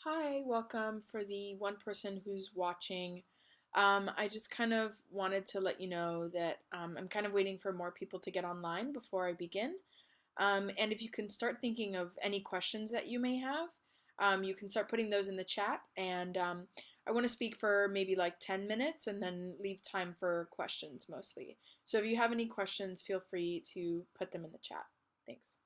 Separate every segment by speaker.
Speaker 1: Hi, welcome for the one person who's watching. I just kind of wanted to let you know that I'm kind of waiting for more people to get online before I begin. And if you can start thinking of any questions that you may have, you can start putting those in the chat. And I want to speak for maybe like 10 minutes and then leave time for questions mostly. So if you have any questions, feel free to put them in the chat. Thanks.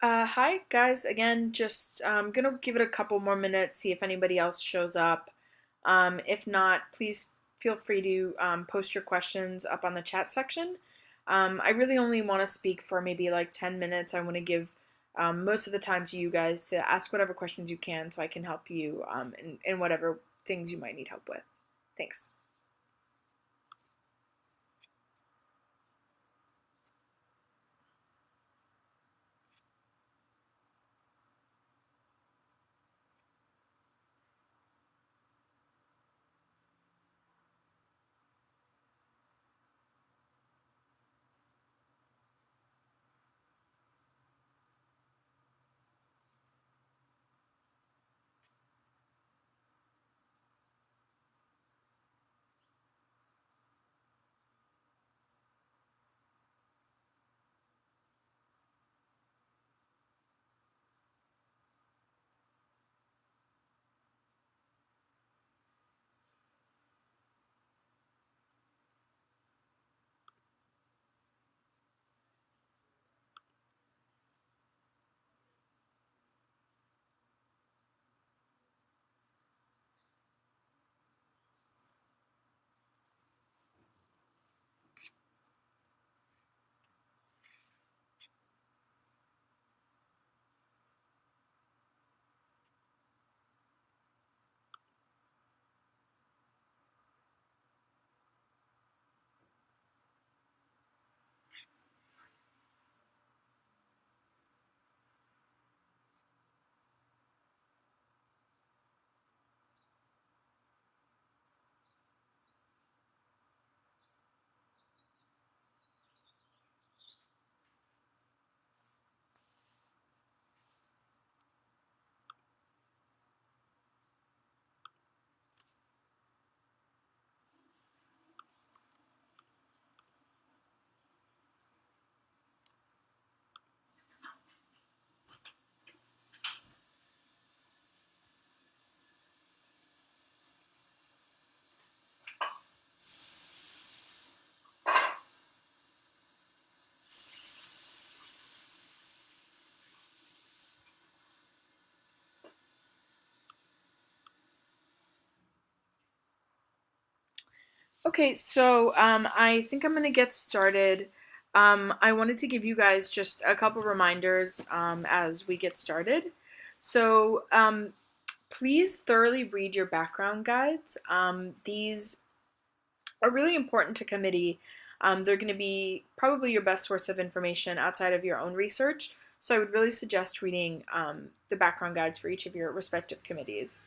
Speaker 1: Hi guys, again, just gonna give it a couple more minutes, see if anybody else shows up. If not, please feel free to post your questions up on the chat section. I really only want to speak for maybe like 10 minutes. I want to give most of the time to you guys to ask whatever questions you can so I can help you in whatever things you might need help with. Thanks. Okay, so I think I'm going to get started. I wanted to give you guys just a couple reminders as we get started. So please thoroughly read your background guides. These are really important to committee. They're going to be probably your best source of information outside of your own research. So I would really suggest reading the background guides for each of your respective committees.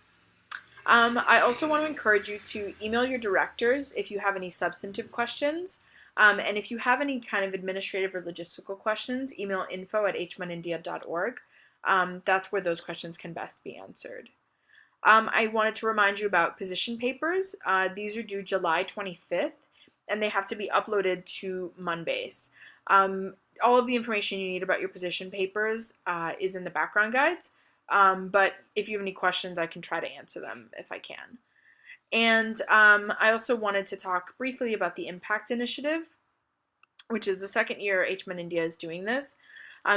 Speaker 1: I also want to encourage you to email your directors if you have any substantive questions. And if you have any kind of administrative or logistical questions, email info@hmanindia.org. That's where those questions can best be answered. I wanted to remind you about position papers. These are due July 25th, and they have to be uploaded to Monbase. All of the information you need about your position papers is in the background guides, but if you have any questions, I can try to answer them if I can. And I also wanted to talk briefly about the Impact Initiative, which is the second year HMN India is doing this.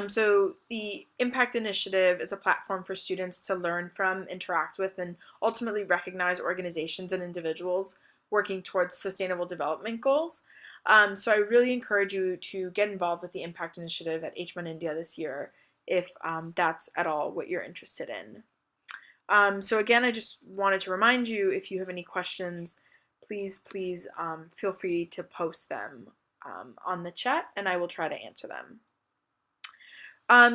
Speaker 1: So the Impact Initiative is a platform for students to learn from, interact with, and ultimately recognize organizations and individuals working towards sustainable development goals. So I really encourage you to get involved with the Impact Initiative at HMN India this year if that's at all what you're interested in. So again, I just wanted to remind you, if you have any questions, please feel free to post them on the chat, and I will try to answer them.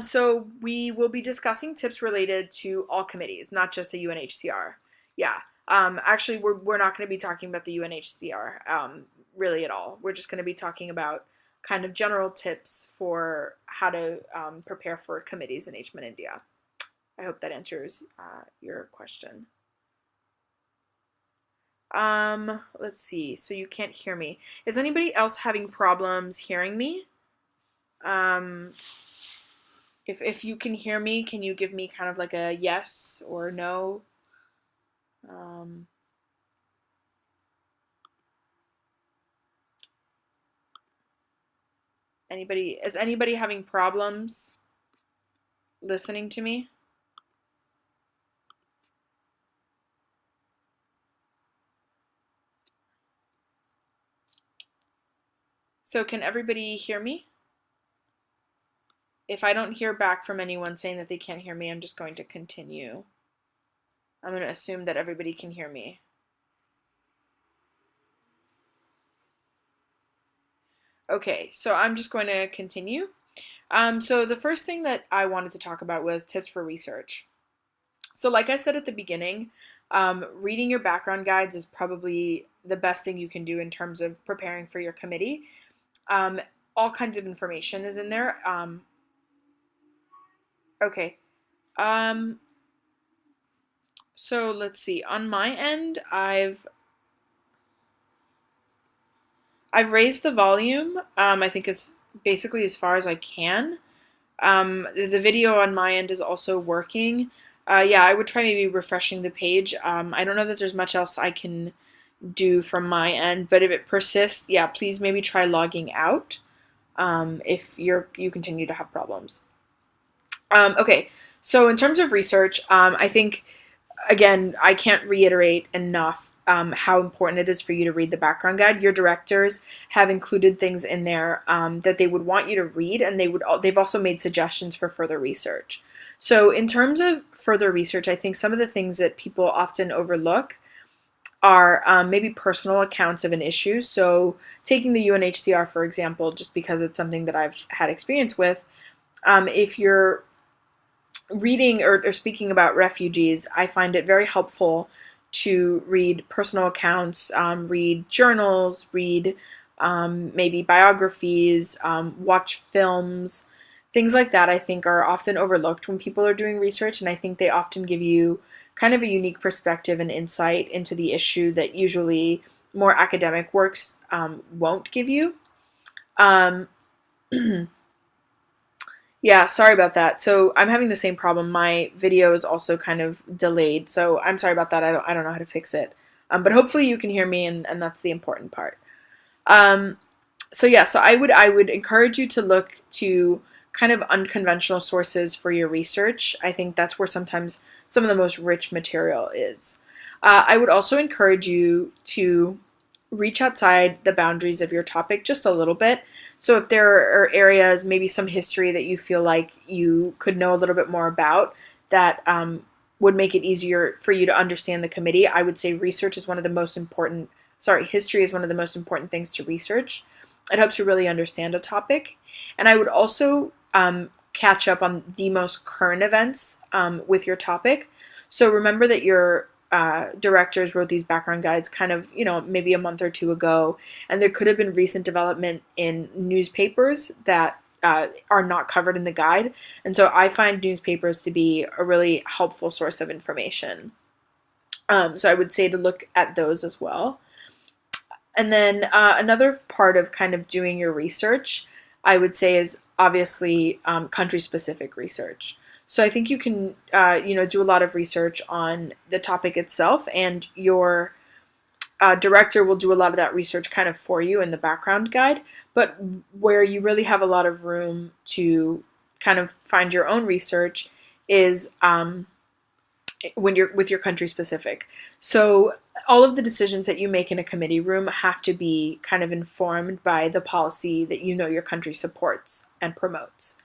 Speaker 1: So we will be discussing tips related to all committees, not just the UNHCR. Yeah. Actually, we're not going to be talking about the UNHCR really at all. We're just going to be talking about kind of general tips for how to prepare for committees in HMN India. I hope that answers your question. Let's see. So you can't hear me. Is anybody else having problems hearing me? If you can hear me, can you give me kind of like a yes or no? Is anybody having problems listening to me? So can everybody hear me? If I don't hear back from anyone saying that they can't hear me, I'm just going to continue. I'm going to assume that everybody can hear me. Okay, so I'm just going to continue. So the first thing that I wanted to talk about was tips for research. So like I said at the beginning, reading your background guides is probably the best thing you can do in terms of preparing for your committee. All kinds of information is in there. Okay. So let's see. On my end, I've raised the volume. I think is basically as far as I can. The video on my end is also working. Yeah, I would try maybe refreshing the page. I don't know that there's much else I can do from my end, but if it persists, yeah, please maybe try logging out if you continue to have problems. Okay, so in terms of research, I think again, I can't reiterate enough how important it is for you to read the background guide. Your directors have included things in there that they would want you to read, and they've also made suggestions for further research. So in terms of further research, I think some of the things that people often overlook are maybe personal accounts of an issue. So taking the UNHCR, for example, just because it's something that I've had experience with, if you're reading or speaking about refugees, I find it very helpful to read personal accounts, read journals, read maybe biographies, watch films, things like that. I think are often overlooked when people are doing research, and I think they often give you kind of a unique perspective and insight into the issue that usually more academic works won't give you. Um, Yeah, sorry about that. So I'm having the same problem. My video is also kind of delayed. So I'm sorry about that. I don't know how to fix it. But hopefully you can hear me, and that's the important part. Um, so yeah, so I would encourage you to look to kind of unconventional sources for your research. I think that's where sometimes some of the most rich material is. I would also encourage you to reach outside the boundaries of your topic just a little bit. So if there are areas, maybe some history that you feel like you could know a little bit more about that would make it easier for you to understand the committee, I would say research is one of the most important, history is one of the most important things to research. It helps you really understand a topic. And I would also catch up on the most current events with your topic. So remember that your directors wrote these background guides kind of, maybe a month or two ago, and there could have been recent development in newspapers that are not covered in the guide. And so I find newspapers to be a really helpful source of information. So I would say to look at those as well. And then another part of kind of doing your research, I would say, is obviously country-specific research. So I think you can, do a lot of research on the topic itself, and your director will do a lot of that research kind of for you in the background guide. But where you really have a lot of room to kind of find your own research is when you're with your country specific. So all of the decisions that you make in a committee room have to be kind of informed by the policy that your country supports and promotes.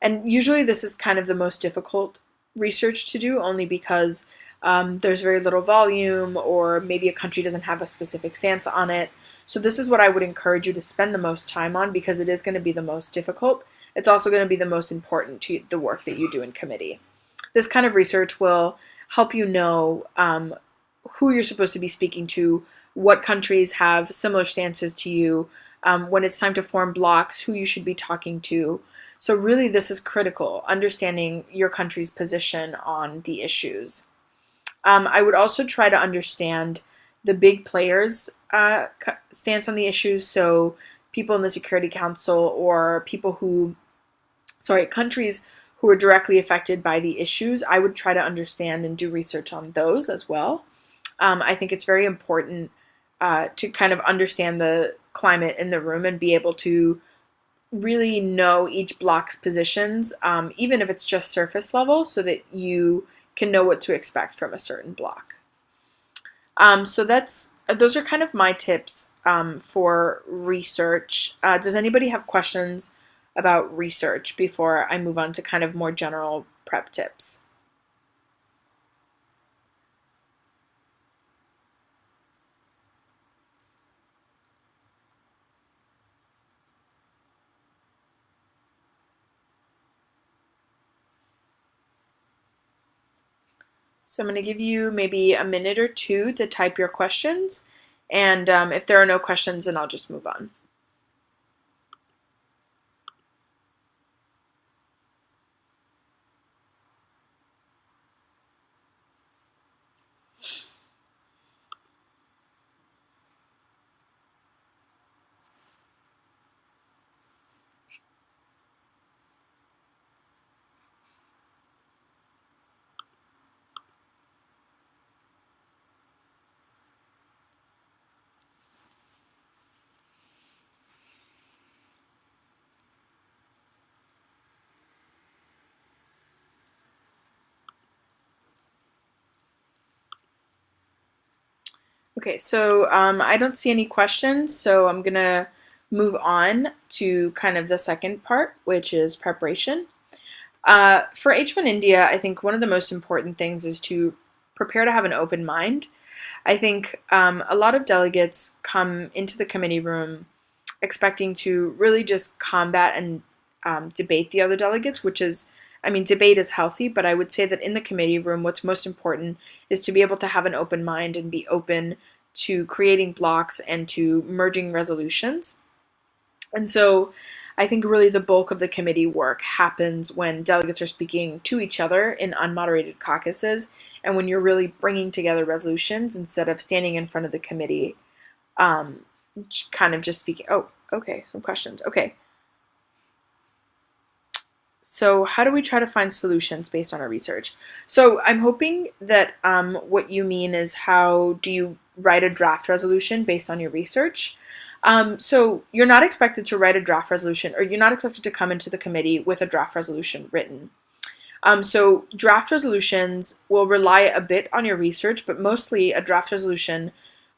Speaker 1: And usually this is kind of the most difficult research to do, only because there's very little volume, or maybe a country doesn't have a specific stance on it. So this is what I would encourage you to spend the most time on, because it is going to be the most difficult. It's also going to be the most important to the work that you do in committee. This kind of research will help you know who you're supposed to be speaking to, what countries have similar stances to you, when it's time to form blocks, who you should be talking to. So really this is critical, understanding your country's position on the issues. I would also try to understand the big players' stance on the issues, so people in the Security Council, or countries who are directly affected by the issues. I would try to understand and do research on those as well. I think it's very important to kind of understand the climate in the room and be able to really know each block's positions, even if it's just surface level, so that you can know what to expect from a certain block. So those are kind of my tips for research. Does anybody have questions about research before I move on to kind of more general prep tips? So I'm going to give you maybe a minute or two to type your questions, and if there are no questions, then I'll just move on. Okay, so I don't see any questions, so I'm going to move on to kind of the second part, which is preparation. For H1 India, I think one of the most important things is to prepare to have an open mind. I think a lot of delegates come into the committee room expecting to really just combat and debate the other delegates, debate is healthy, but I would say that in the committee room, what's most important is to be able to have an open mind and be open to creating blocks and to merging resolutions. And so I think really the bulk of the committee work happens when delegates are speaking to each other in unmoderated caucuses, and when you're really bringing together resolutions instead of standing in front of the committee, kind of just speaking. Oh, okay, some questions. Okay. So how do we try to find solutions based on our research? So I'm hoping that what you mean is, how do you write a draft resolution based on your research? So you're not expected to write a draft resolution, or you're not expected to come into the committee with a draft resolution written. So draft resolutions will rely a bit on your research, but mostly a draft resolution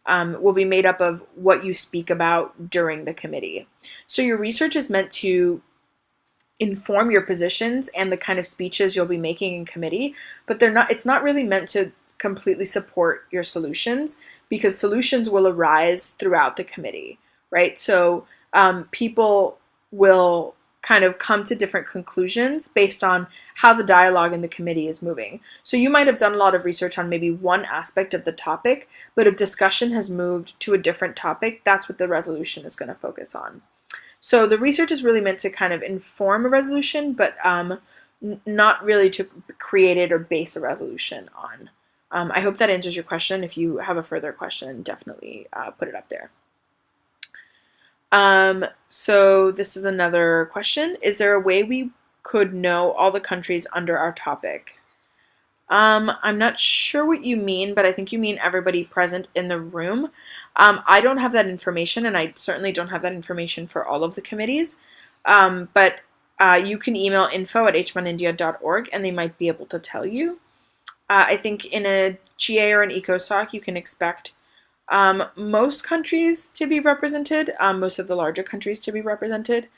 Speaker 1: will be made up of what you speak about during the committee. So your research is meant to inform your positions and the kind of speeches you'll be making in committee, but it's not really meant to completely support your solutions, because solutions will arise throughout the committee, right? So people will kind of come to different conclusions based on how the dialogue in the committee is moving. So you might have done a lot of research on maybe one aspect of the topic, but if discussion has moved to a different topic, that's what the resolution is going to focus on. So the research is really meant to kind of inform a resolution, but not really to create it or base a resolution on. I hope that answers your question. If you have a further question, definitely put it up there. So this is another question. Is there a way we could know all the countries under our topic? I'm not sure what you mean, but I think you mean everybody present in the room. I don't have that information, and I certainly don't have that information for all of the committees. But you can email info@hmanindia.org, and they might be able to tell you. I think in a GA or an ECOSOC, you can expect most countries to be represented, most of the larger countries to be represented.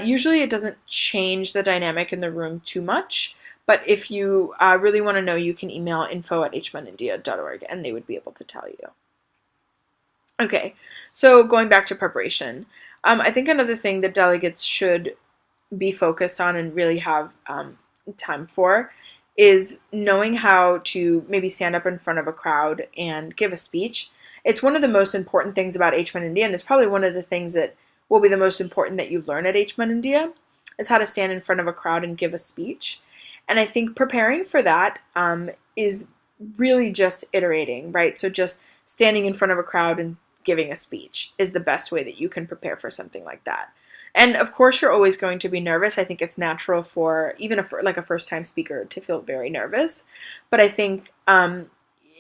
Speaker 1: Usually it doesn't change the dynamic in the room too much, but if you really want to know, you can email info@hmanindia.org and they would be able to tell you. Okay, so going back to preparation, I think another thing that delegates should be focused on and really have time for is knowing how to maybe stand up in front of a crowd and give a speech. It's one of the most important things about HMAN India, and it's probably one of the things that will be the most important that you learn at HMAN India, is how to stand in front of a crowd and give a speech. And I think preparing for that is really just iterating, right? So just standing in front of a crowd and giving a speech is the best way that you can prepare for something like that. And of course, you're always going to be nervous. I think it's natural for even a first-time speaker to feel very nervous. But I think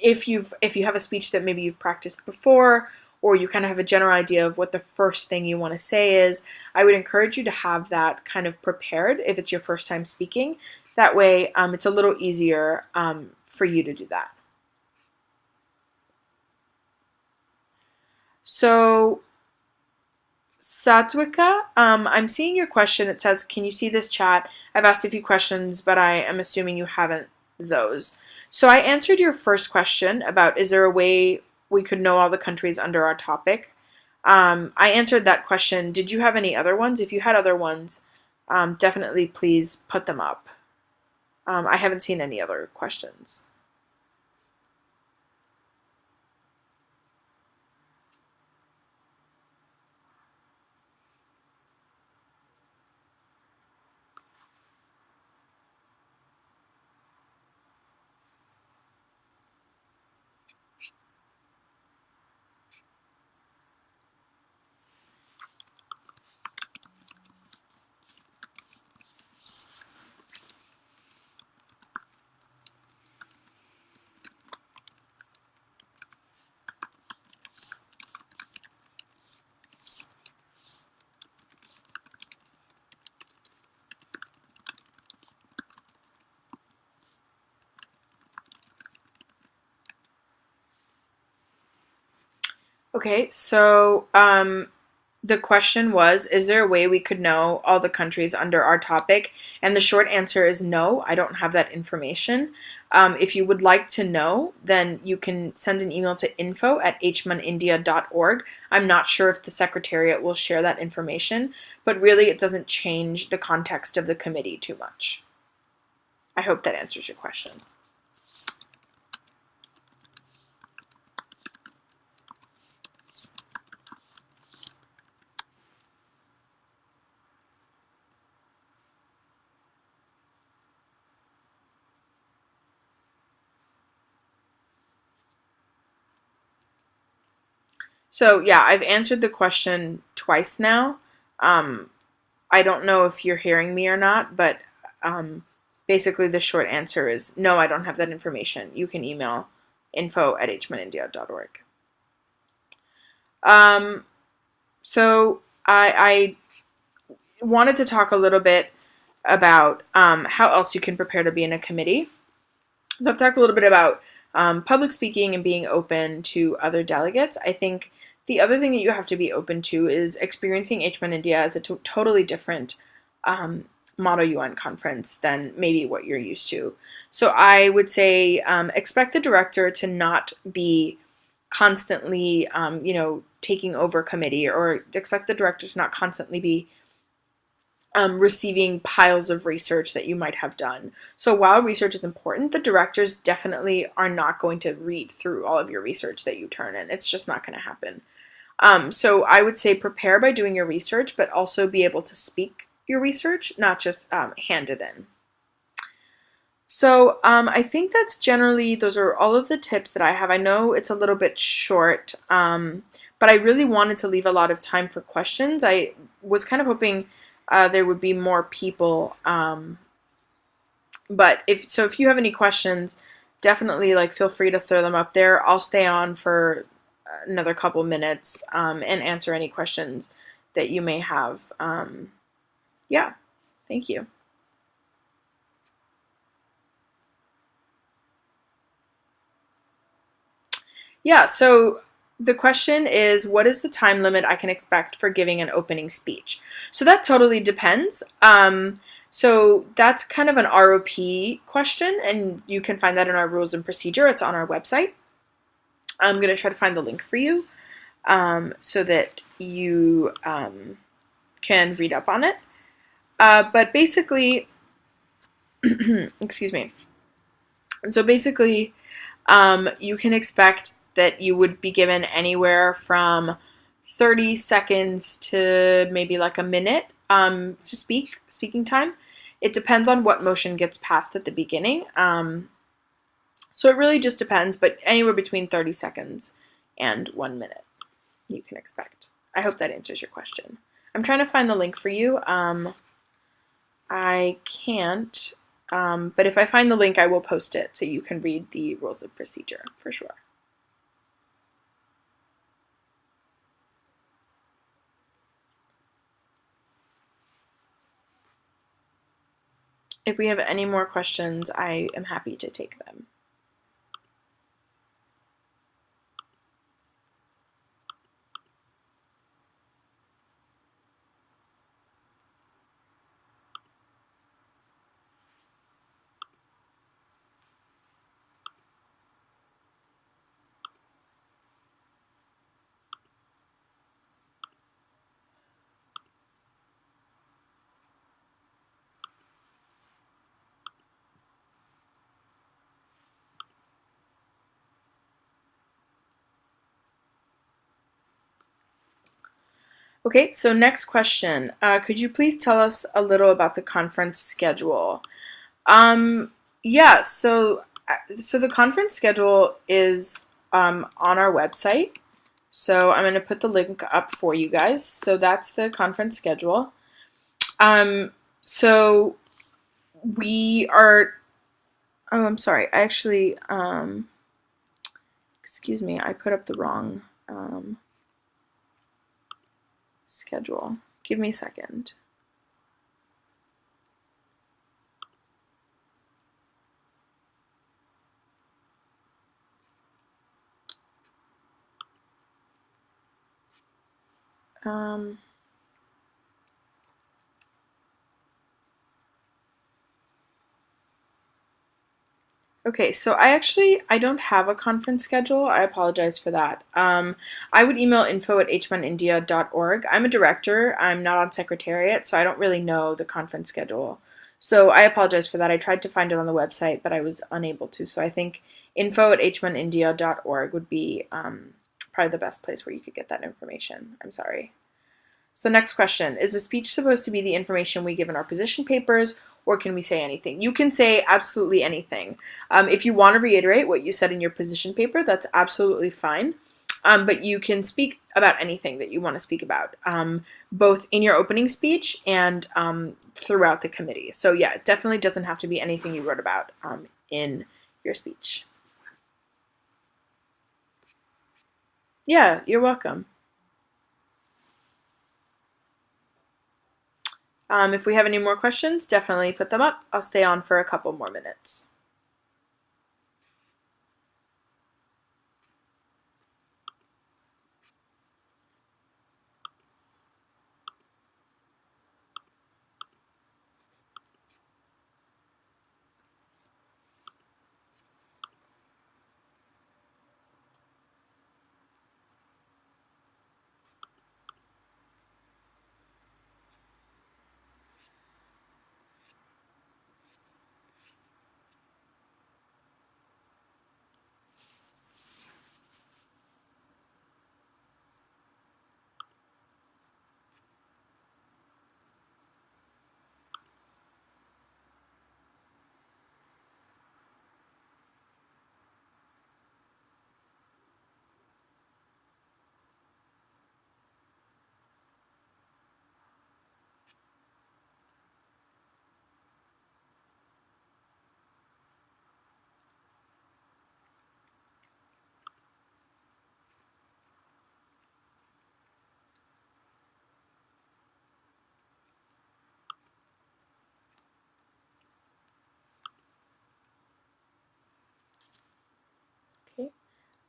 Speaker 1: if you have a speech that maybe you've practiced before, or you kind of have a general idea of what the first thing you want to say is, I would encourage you to have that kind of prepared if it's your first time speaking. That way, it's a little easier for you to do that. So, Satwika, I'm seeing your question. It says, can you see this chat? I've asked a few questions, but I am assuming you haven't those. So I answered your first question about, is there a way we could know all the countries under our topic? I answered that question. Did you have any other ones? If you had other ones, definitely please put them up. I haven't seen any other questions. Okay, so the question was, is there a way we could know all the countries under our topic? And the short answer is no, I don't have that information. If you would like to know, then you can send an email to info@hmanindia.org. I'm not sure if the Secretariat will share that information, but really it doesn't change the context of the committee too much. I hope that answers your question. So yeah, I've answered the question twice now. I don't know if you're hearing me or not, but basically the short answer is no, I don't have that information. You can email info@hmanindia.org. So I wanted to talk a little bit about how else you can prepare to be in a committee. So I've talked a little bit about public speaking and being open to other delegates. I think the other thing that you have to be open to is experiencing H1 India as a totally different Model UN conference than maybe what you're used to. So I would say expect the director to not be constantly, taking over committee, or expect the director to not constantly be receiving piles of research that you might have done. So while research is important, the directors definitely are not going to read through all of your research that you turn in. It's just not going to happen. So I would say prepare by doing your research, but also be able to speak your research, not just hand it in. So I think those are all of the tips that I have. I know it's a little bit short, but I really wanted to leave a lot of time for questions. I was kind of hoping there would be more people, but if you have any questions, definitely feel free to throw them up there. I'll stay on for another couple minutes and answer any questions that you may have. Yeah, thank you. Yeah, so the question is, what is the time limit I can expect for giving an opening speech? So that totally depends. So that's kind of an ROP question, and you can find that in our rules and procedure. It's on our website. I'm going to try to find the link for you so that you can read up on it. But basically, excuse me. So basically, you can expect that you would be given anywhere from 30 seconds to maybe like a minute to speaking time. It depends on what motion gets passed at the beginning. So it really just depends, but anywhere between 30 seconds and 1 minute you can expect. I hope that answers your question. I'm trying to find the link for you. I can't, but if I find the link, I will post it so you can read the rules of procedure for sure. If we have any more questions, I am happy to take them. Okay, so next question. Could you please tell us a little about the conference schedule? Yeah, so the conference schedule is on our website. So I'm going to put the link up for you guys. So that's the conference schedule. So we are, oh, I'm sorry. I actually, excuse me, I put up the wrong schedule. Give me a second. Okay, so I don't have a conference schedule. I apologize for that. I would email info@h1india.org. I'm a director. I'm not on secretariat, so I don't really know the conference schedule. So I apologize for that. I tried to find it on the website, but I was unable to. So I think info@h1india.org would be probably the best place where you could get that information. I'm sorry. So next question, is the speech supposed to be the information we give in our position papers, or can we say anything? You can say absolutely anything. If you want to reiterate what you said in your position paper, that's absolutely fine. But you can speak about anything that you want to speak about, both in your opening speech and throughout the committee. So yeah, it definitely doesn't have to be anything you wrote about in your speech. Yeah, you're welcome. If we have any more questions, definitely put them up. I'll stay on for a couple more minutes.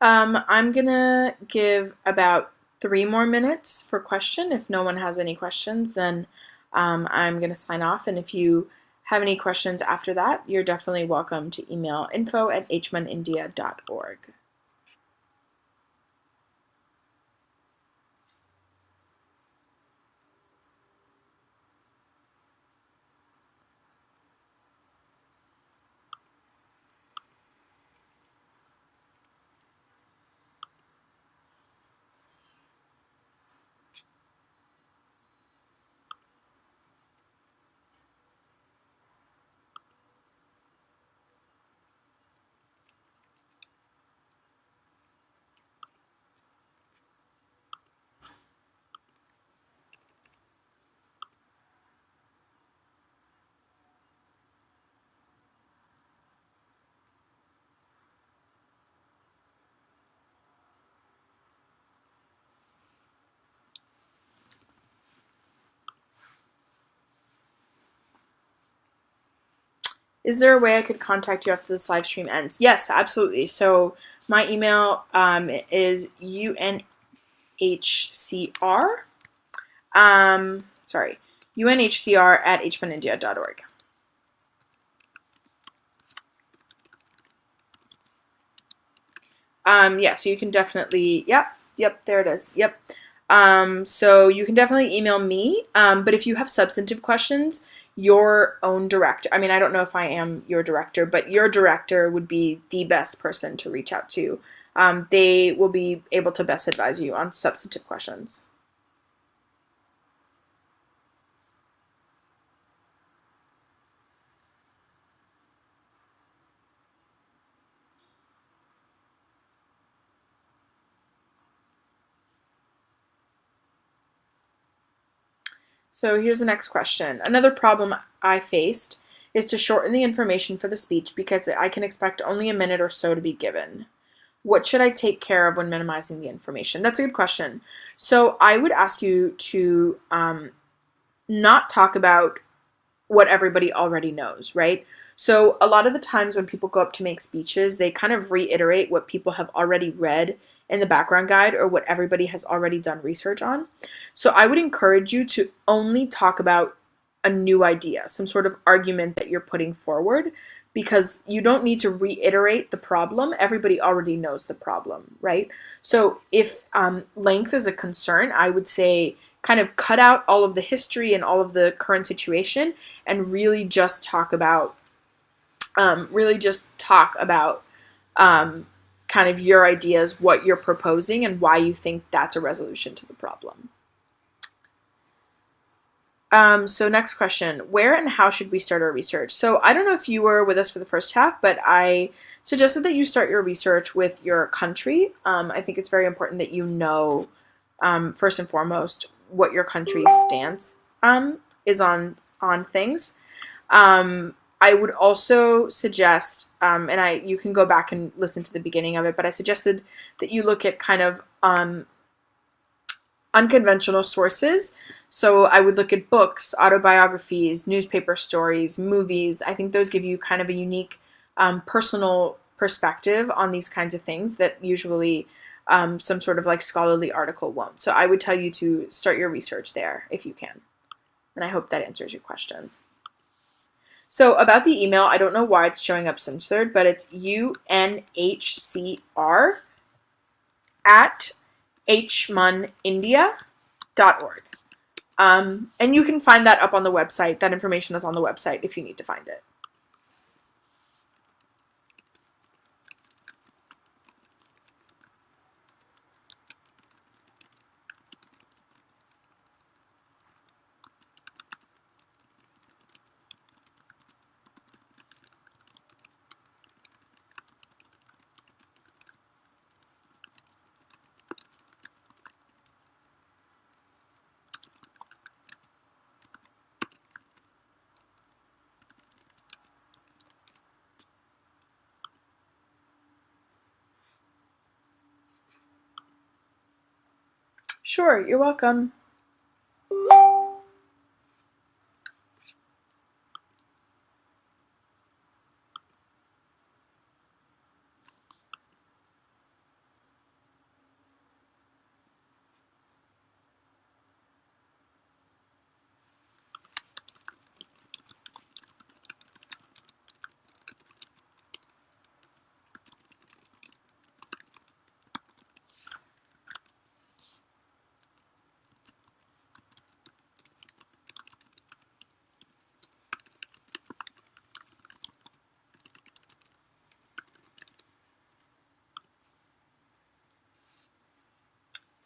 Speaker 1: I'm gonna give about 3 more minutes for question. If no one has any questions, then I'm gonna sign off. And if you have any questions after that, you're definitely welcome to email info@hmanindia.org. Is there a way I could contact you after this live stream ends? Yes, absolutely. So my email is unhcr, sorry, unhcr@hmanindia.org. Yeah, so you can definitely, yep, there it is. Yep. So you can definitely email me. But if you have substantive questions, your own director, I mean, I don't know if I am your director, but your director would be the best person to reach out to. They will be able to best advise you on substantive questions. So here's the next question. Another problem I faced is to shorten the information for the speech because I can expect only a minute or so to be given. What should I take care of when minimizing the information? That's a good question. So I would ask you to not talk about what everybody already knows, right? So a lot of the times when people go up to make speeches, they kind of reiterate what people have already read in the background guide or what everybody has already done research on. So I would encourage you to only talk about a new idea, some sort of argument that you're putting forward, because you don't need to reiterate the problem. Everybody already knows the problem, right? So if length is a concern, I would say kind of cut out all of the history and all of the current situation and really just talk about kind of your ideas, what you're proposing, and why you think that's a resolution to the problem. So next question, where and how should we start our research? So I don't know if you were with us for the first half, but I suggested that you start your research with your country. I think it's very important that you know, first and foremost, what your country's stance is on things. I would also suggest, and you can go back and listen to the beginning of it, but I suggested that you look at kind of unconventional sources. So I would look at books, autobiographies, newspaper stories, movies. I think those give you kind of a unique personal perspective on these kinds of things that usually some sort of like scholarly article won't. So I would tell you to start your research there if you can. And I hope that answers your question. So about the email, I don't know why it's showing up censored, but it's UNHCR at hmanindia.org. And you can find that up on the website. That information is on the website if you need to find it. Sure, you're welcome.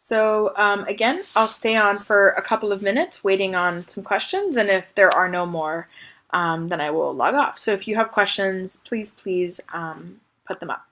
Speaker 1: So again, I'll stay on for a couple of minutes waiting on some questions, and if there are no more, then I will log off. So if you have questions, please put them up.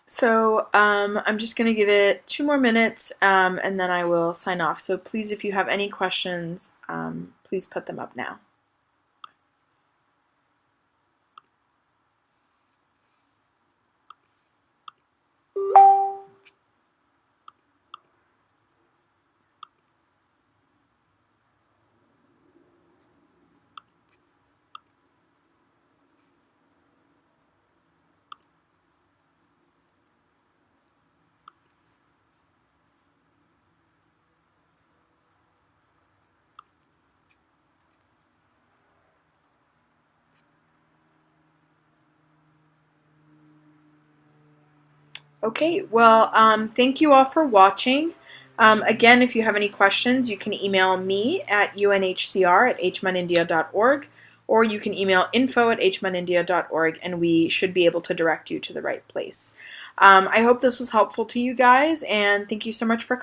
Speaker 1: So I'm just going to give it 2 more minutes and then I will sign off. So please, if you have any questions, please put them up now. Okay, well, thank you all for watching. Again, if you have any questions, you can email me at unhcr@hmanindia.org, or you can email info@hmanindia.org, and we should be able to direct you to the right place. I hope this was helpful to you guys, and thank you so much for coming.